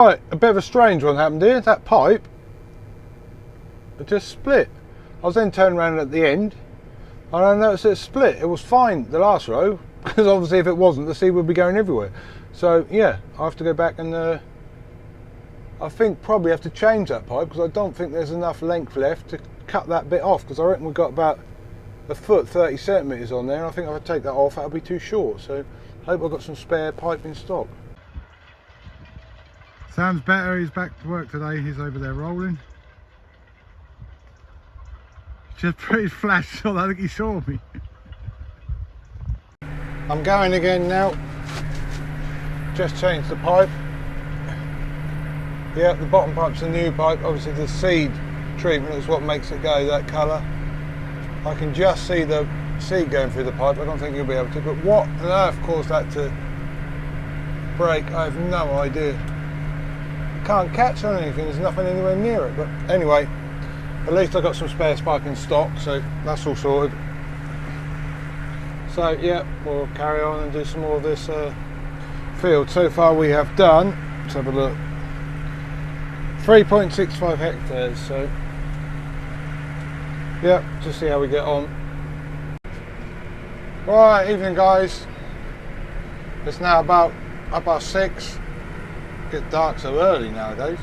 Right, a bit of a strange one happened here. That pipe, it just split. I was then turning around at the end and I noticed it split. It was fine the last row, because obviously if it wasn't, the seed would be going everywhere. So yeah, I have to go back and I think probably have to change that pipe, because I don't think there's enough length left to cut that bit off, because I reckon we've got about a foot 30 centimetres on there, and I think if I take that off that'll be too short. So I hope I've got some spare pipe in stock. Sam's better, he's back to work today, he's over there rolling. Just pretty flash, so I think he saw me. I'm going again now. Just changed the pipe. Yeah, the bottom pipe's a new pipe. Obviously the seed treatment is what makes it go that colour. I can just see the seed going through the pipe. I don't think you'll be able to, but what on earth caused that to break, I have no idea. Can't catch on anything, there's nothing anywhere near it, but anyway, at least I got some spare pipe in stock, so that's all sorted. So yeah, we'll carry on and do some more of this field. So far we have done, let's have a look, 3.65 hectares, so yeah, just see how we get on. Right, evening guys, it's now about 6. Get dark so early nowadays.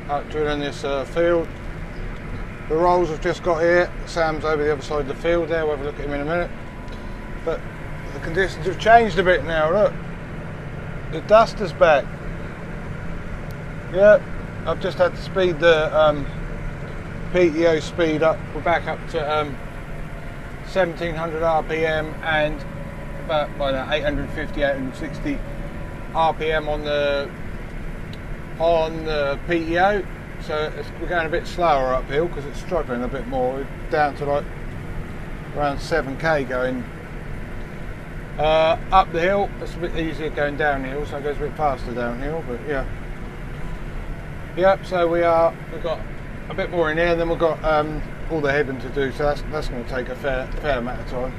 Out drilling this field. The rolls have just got here. Sam's over the other side of the field there. We'll have a look at him in a minute. But the conditions have changed a bit now. Look, the duster's back. Yep, I've just had to speed the PTO speed up. We're back up to 1700 RPM and about by that 850, 860 RPM on the PTO, so we're going a bit slower uphill because it's struggling a bit more. We're down to like around 7k going up the hill. It's a bit easier going downhill, so it goes a bit faster downhill. But yeah, yep. So we've got a bit more in here, and then we've got all the heading to do. So that's going to take a fair amount of time.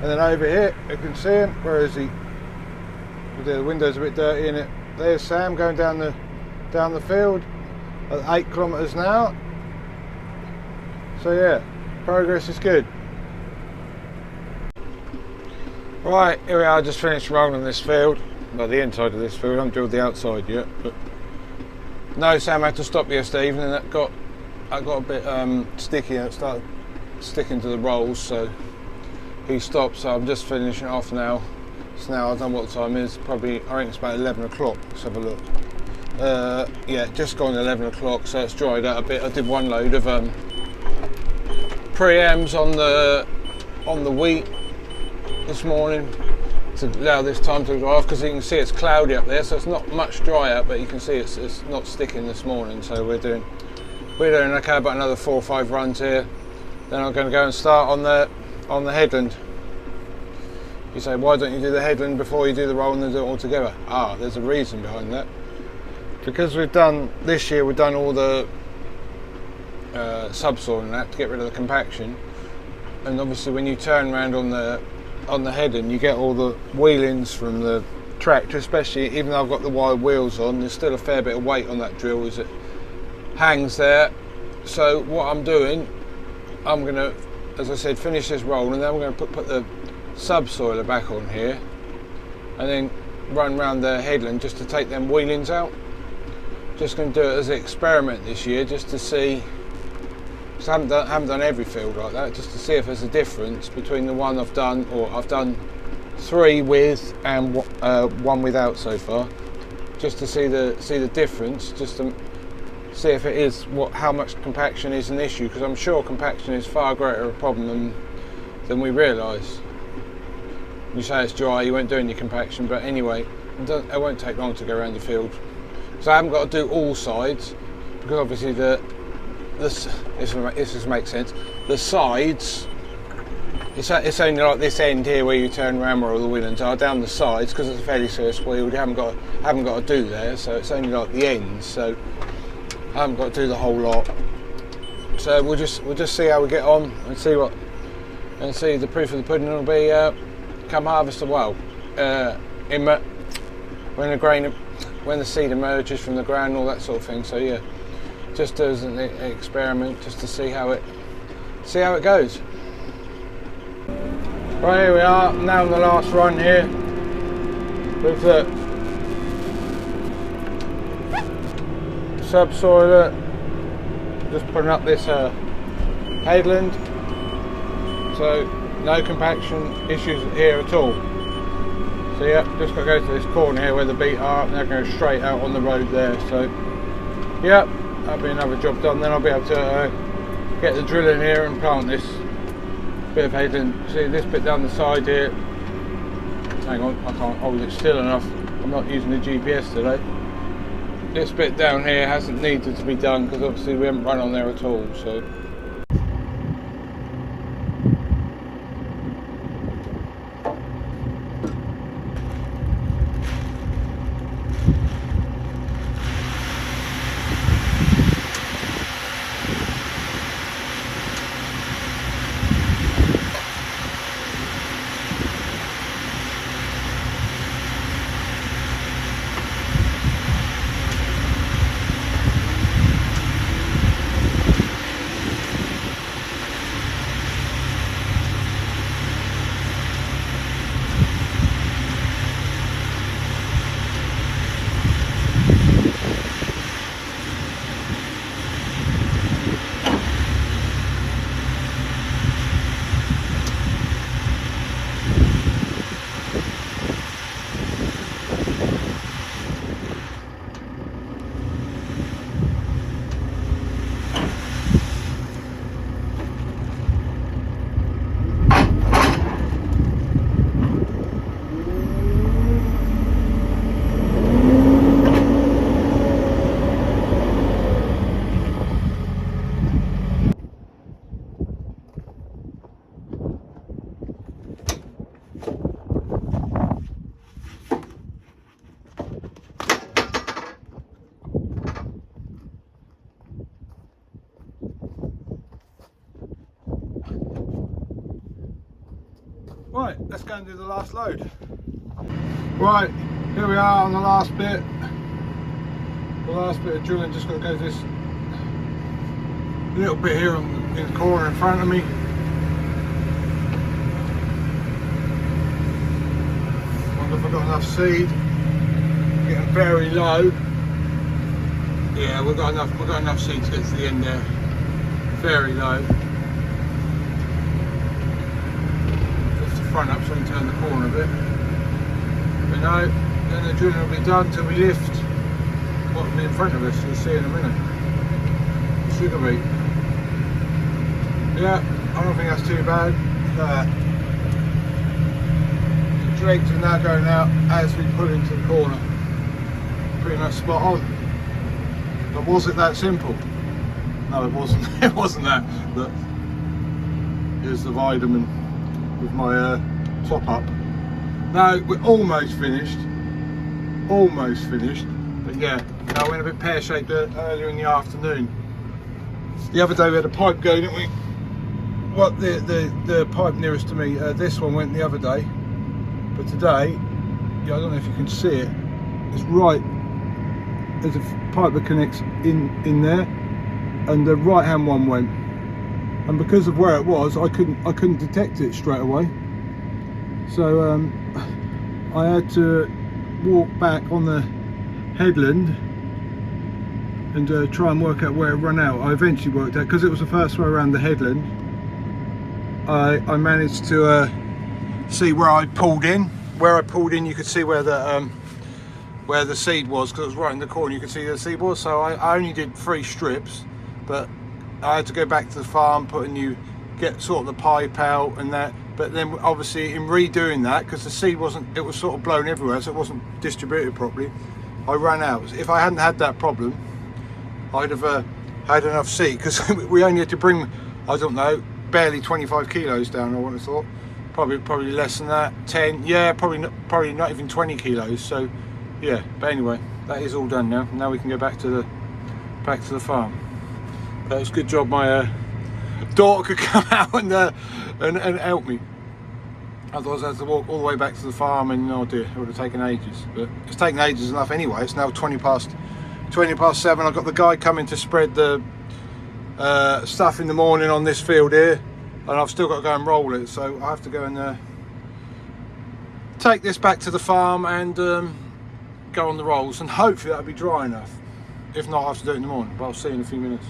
And then over here, you can see him. Where is he? The window's a bit dirty in it. There's Sam going down the field at 8 kilometres an hour. So yeah, progress is good. Right, here we are, just finished rolling this field. Well, the inside of this field, I haven't drilled the outside yet, but no, Sam had to stop yesterday evening. I got a bit sticky and it started sticking to the rolls, so he stopped. So I'm just finishing it off now. So now I don't know what the time is, probably I think it's about 11 o'clock. Let's have a look. Yeah, just gone 11 o'clock, so it's dried out a bit. I did one load of preams on the wheat this morning to allow this time to dry off, because you can see it's cloudy up there, so it's not much dry out, but you can see it's not sticking this morning. So we're doing okay, about another 4 or 5 runs here. Then I'm going to go and start on the headland. You say, why don't you do the headland before you do the roll and then do it all together? There's a reason behind that. Because this year we've done all the subsoil and that to get rid of the compaction, and obviously when you turn around on the headland you get all the wheelings from the tractor, especially even though I've got the wide wheels on, there's still a fair bit of weight on that drill as it hangs there. So what I'm doing, I'm going to, as I said, finish this roll, and then we're going to put the subsoiler back on here and then run round the headland just to take them wheelings out. Just going to do it as an experiment this year, just to see, because I haven't done every field like that, just to see if there's a difference between the one I've done, or I've done 3 with and 1 without so far, just to see the difference, just to see if it is how much compaction is an issue, because I'm sure compaction is far greater a problem than we realise. You say it's dry, you won't do any compaction, but anyway, it won't take long to go around the field. So I haven't got to do all sides, because obviously this makes sense. The sides, it's only like this end here where you turn around where all the wheelings are. Down the sides, because it's a fairly serious field, you haven't got to do there. So it's only like the ends. So I haven't got to do the whole lot. So we'll just see how we get on and see the proof of the pudding will be come harvest. Well, when the grain when the seed emerges from the ground, all that sort of thing. So yeah, just as an experiment, just to see how it goes. Right, here we are now on the last run here with the subsoiler, just putting up this headland, so no compaction issues here at all. So yeah, just got to go to this corner here where the beat are, and they're going straight out on the road there. So yeah, that'll be another job done. Then I'll be able to get the drill in here and plant this bit of headland. See this bit down the side here. Hang on, I can't hold it still enough. I'm not using the GPS today. This bit down here hasn't needed to be done because obviously we haven't run on there at all. So. Right, let's go and do the last load. Right, here we are on the last bit. The last bit of drilling, just got to go this little bit here in the corner in front of me. Wonder if I've got enough seed. Getting very low. Yeah, we've got enough seed to get to the end there. Very low. Front up so we can turn the corner a bit. But no, then the drilling will be done till we lift what will be in front of us. You'll see in a minute. Sugar beet. Yeah, I don't think that's too bad. The dregs are now going out as we pull into the corner. Pretty much spot on. But was it that simple? No, it wasn't. It wasn't that. But here's the vitamin with my top up. No, we're almost finished, but yeah, I went a bit pear-shaped earlier in the afternoon. The other day we had a pipe go, didn't we? Well, the pipe nearest to me, this one went the other day, but today, yeah, I don't know if you can see it, it's right, there's a pipe that connects in there, and the right hand one went. And because of where it was, I couldn't detect it straight away. So I had to walk back on the headland and try and work out where it ran out. I eventually worked out, because it was the first way around the headland, I managed to see where I pulled in. Where I pulled in, you could see where the seed was, because it was right in the corner. You could see where the seed was. So I only did 3 strips, but I had to go back to the farm, sort the pipe out and that. But then obviously in redoing that, because the seed it was sort of blown everywhere, so it wasn't distributed properly, I ran out. If I hadn't had that problem, I'd have had enough seed, because we only had to bring, I don't know, barely 25 kilos down, I would have thought. Probably less than that, 10, yeah, probably not even 20 kilos. So yeah, but anyway, that is all done now. Now we can go back to the farm. That was a good job my daughter could come out and help me. Otherwise I had to walk all the way back to the farm, and oh dear, it would have taken ages. But it's taken ages enough anyway. It's now 20 past 7. I've got the guy coming to spread the stuff in the morning on this field here, and I've still got to go and roll it, so I have to go and take this back to the farm and go on the rolls, and hopefully that'll be dry enough. If not, I have to do it in the morning, but I'll see you in a few minutes.